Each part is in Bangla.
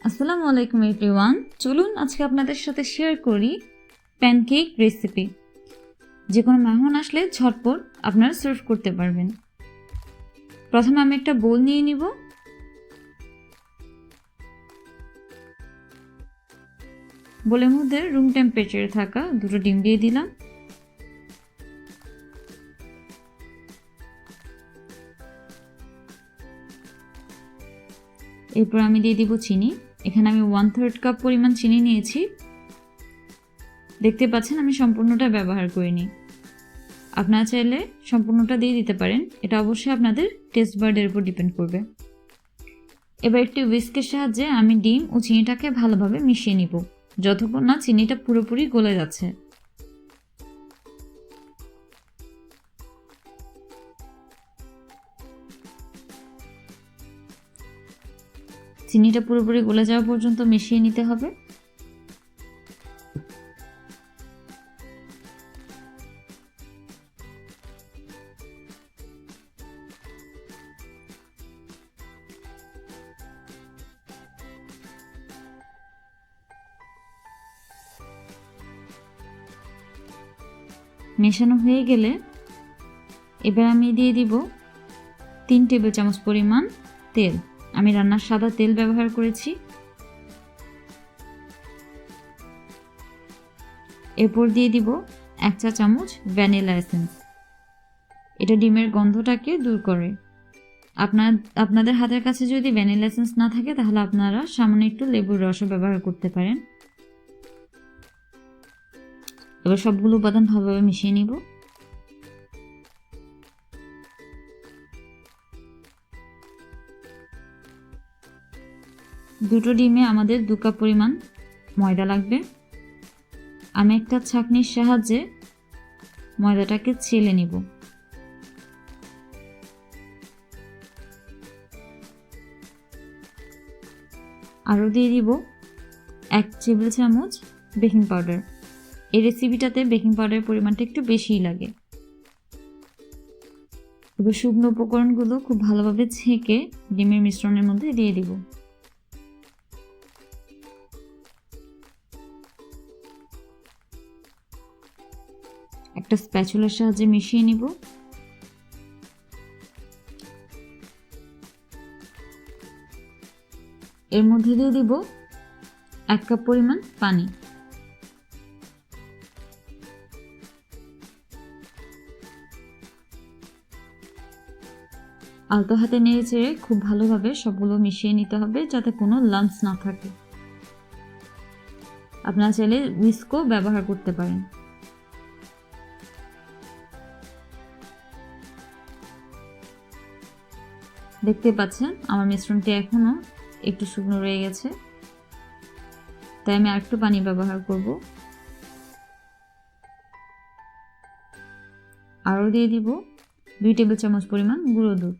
আসসালামু আলাইকুম এভরিওয়ান। চলুন আজকে আপনাদের সাথে শেয়ার করি প্যানকেক রেসিপি। যে কোনো মেহমান আসলে ঝটপট আপনারা সার্ভ করতে পারবেন। প্রথমে আমি একটা বোল নিয়ে নিব। বোলের মধ্যে রুম টেম্পারেচারে থাকা দুটো ডিম দিয়ে দিলাম। এরপর আমি দিয়ে দিব চিনি। এখানে আমি 1/3 কাপ পরিমাণ চিনি নিয়েছি। দেখতে পাচ্ছেন আমি সম্পূর্ণটা ব্যবহার করিনি। আপনারা চাইলে সম্পূর্ণটা দিয়ে দিতে পারেন, এটা অবশ্যই আপনাদের টেস্ট বার্ডের উপর ডিপেন্ড করবে। এবার একটি হুইস্কের সাহায্যে আমি ডিম ও চিনিটাকে ভালোভাবে মিশিয়ে নিব যতক্ষণ না চিনিটা পুরোপুরি গলে যাচ্ছে। চিনিটা পুরোপুরি গলে যাওয়া পর্যন্ত মিশিয়ে নিতে হবে। মেশানো হয়ে গেলে এবার আমি দিয়ে দিব 3 টেবিল চামচ পরিমাণ তেল। আমি রান্নার সাদা তেল ব্যবহার করেছি। এরপর দিয়ে দিব 1 চা চামচ ভ্যানিলা এসেন্স। এটা ডিমের গন্ধটাকে দূর করে। আপনাদের হাতের কাছে যদি ভ্যানিলা এসেন্স না থাকে তাহলে আপনারা সামান্য একটু লেবুর রসও ব্যবহার করতে পারেন। এবার সবগুলো উপাদান ভালোভাবে মিশিয়ে নিব। দুটো ডিমে আমাদের 2 কাপ পরিমাণ ময়দা লাগবে। আমি একটা ছাঁকনির সাহায্যে ময়দাটাকে ছেলে নিব। আরও দিয়ে দিব 1 টেবিল চামচ বেকিং পাউডার। এই রেসিপিটাতে বেকিং পাউডারের পরিমাণটা একটু বেশিই লাগে। এবার শুকনো উপকরণগুলো খুব ভালোভাবে ছেঁকে ডিমের মিশ্রণের মধ্যে দিয়ে দিব। একটা স্প্যাচুলার সাহায্যে মিশিয়ে নিব। এর মধ্যে দিয়ে দিব 1 কাপ পরিমাণ পানি। আলতো হাতে নেড়ে চেড়ে খুব ভালোভাবে সবগুলো মিশিয়ে নিতে হবে যাতে কোনো লাম্পস না থাকে। আপনারা চাইলে হুইস্কও ব্যবহার করতে পারেন। দেখতে পাচ্ছেন আমার মিশ্রণটি এখনো একটু শুকনো রয়ে গেছে, তাই আমি আরেকটু পানি ব্যবহার করব। আরও দিয়ে দিব 2 টেবিল চামচ পরিমাণ গুঁড়ো দুধ।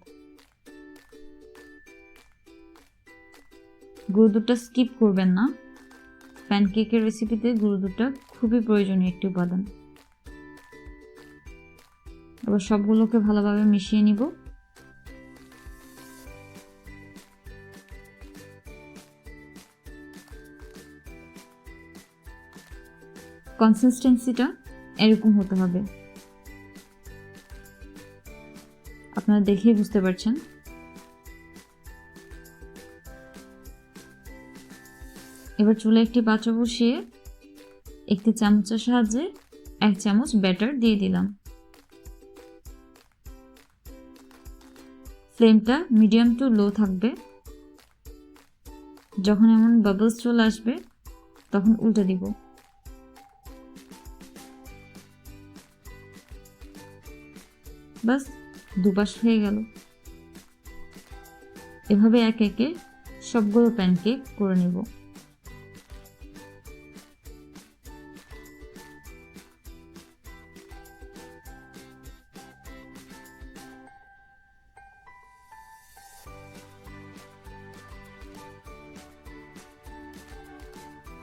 গুঁড়ো দুধটা স্কিপ করবেন না, প্যানকেকের রেসিপিতে গুঁড়ো দুধটা খুবই প্রয়োজনীয় একটি উপাদান। এবার সবগুলোকে ভালোভাবে মিশিয়ে নিব। কনসিস্টেন্সিটা এরকম হতে হবে, আপনারা দেখেই বুঝতে পারছেন। এবার চুলায় একটি পাত্র বসিয়ে একটি চামচের সাহায্যে 1 চামচ ব্যাটার দিয়ে দিলাম। ফ্লেমটা মিডিয়াম টু লো থাকবে। যখন এমন বাবলস চলে আসবে তখন উল্টে দিব। বাস, দুপাশ হয়ে গেল। এভাবে এক একে সবগুলো প্যানকেক করে নেব।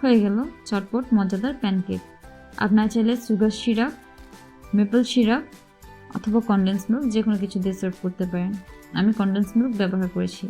হয়ে গেল চটপট মজাদার প্যানকেক। আপনারা চাইলে সুগার সিরাপ, মেপল সিরাপ অথবা কনডেন্স মিল্ক যে কোনো কিছু দিয়ে সার্ভ করতে পারেন। আমি কনডেন্স মিল্ক ব্যবহার করেছি।